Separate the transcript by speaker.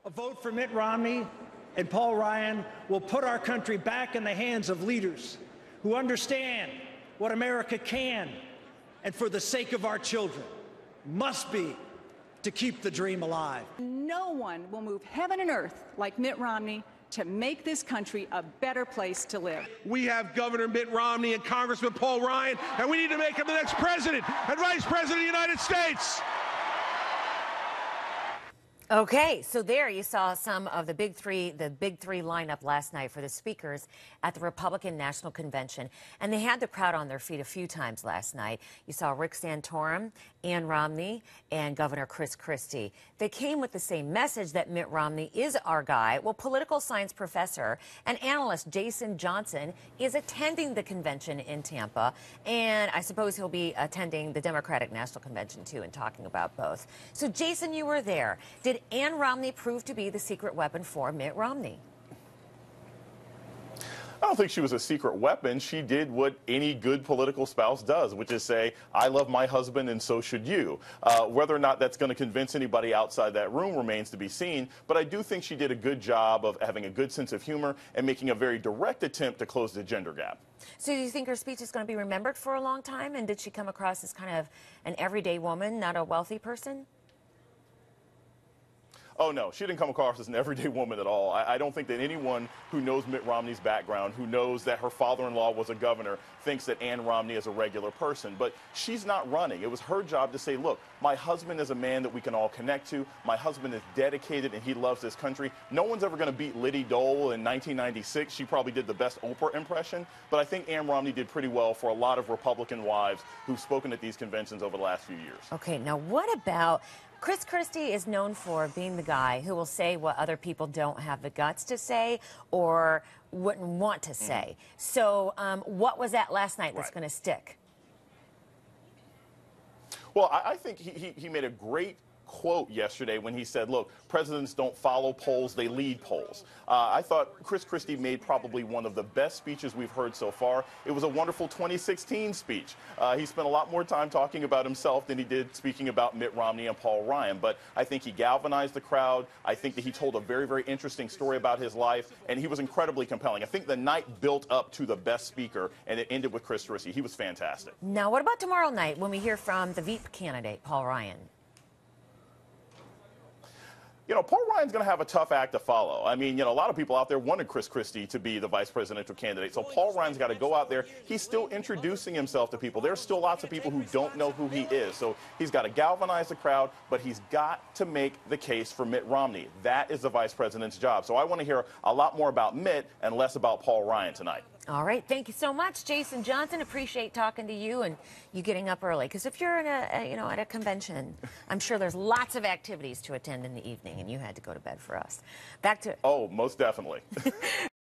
Speaker 1: A vote for Mitt Romney and Paul Ryan will put our country back in the hands of leaders who understand what America can and, for the sake of our children, must be to keep the dream alive.
Speaker 2: No one will move heaven and earth like Mitt Romney to make this country a better place to live.
Speaker 3: We have Governor Mitt Romney and Congressman Paul Ryan, and we need to make him the next president and vice president of the United States.
Speaker 4: Okay, so there you saw some of the big three lineup last night for the speakers at the Republican National Convention. And they had the crowd on their feet a few times last night. You saw Rick Santorum, Ann Romney, and Governor Chris Christie. They came with the same message that Mitt Romney is our guy. Well, political science professor and analyst Jason Johnson is attending the convention in Tampa. And I suppose he'll be attending the Democratic National Convention, too, and talking about both. So, Jason, you were there. Did Ann Romney prove to be the secret weapon for Mitt Romney?
Speaker 5: I don't think she was a secret weapon. She did what any good political spouse does, which is say, I love my husband and so should you. Whether or not that's going to convince anybody outside that room remains to be seen. But I do think she did a good job of having a good sense of humor and making a very direct attempt to close the gender gap.
Speaker 4: So do you think her speech is going to be remembered for a long time? And did she come across as kind of an everyday woman, not a wealthy person?
Speaker 5: Oh, no, she didn't come across as an everyday woman at all. I don't think that anyone who knows Mitt Romney's background, who knows that her father-in-law was a governor, thinks that Ann Romney is a regular person. But she's not running. It was her job to say, look, my husband is a man that we can all connect to. My husband is dedicated and he loves this country. No one's ever going to beat Liddy Dole in 1996. She probably did the best Oprah impression. But I think Ann Romney did pretty well for a lot of Republican wives who've spoken at these conventions over the last few years.
Speaker 4: Okay, now what about... Chris Christie is known for being the guy who will say what other people don't have the guts to say or wouldn't want to say. So what was that last night that's going to stick?
Speaker 5: Well, I think he made a great quote yesterday when he said, look, presidents don't follow polls, they lead polls. I thought Chris Christie made probably one of the best speeches we've heard so far. It was a wonderful 2016 speech. He spent a lot more time talking about himself than he did speaking about Mitt Romney and Paul Ryan. But I think he galvanized the crowd. I think that he told a very, very interesting story about his life, and he was incredibly compelling. I think the night built up to the best speaker, and it ended with Chris Christie. He was fantastic.
Speaker 4: Now, what about tomorrow night when we hear from the Veep candidate, Paul Ryan?
Speaker 5: You know, Paul Ryan's going to have a tough act to follow. I mean, you know, a lot of people out there wanted Chris Christie to be the vice presidential candidate. So Paul Ryan's got to go out there. He's still introducing himself to people. There's still lots of people who don't know who he is. So he's got to galvanize the crowd, but he's got to make the case for Mitt Romney. That is the vice president's job. So I want to hear a lot more about Mitt and less about Paul Ryan tonight.
Speaker 4: All right. Thank you so much, Jason Johnson. Appreciate talking to you and you getting up early. Because if you're in at a convention, I'm sure there's lots of activities to attend in the evening, and you had to go to bed for us. Back to...
Speaker 5: Oh, most definitely.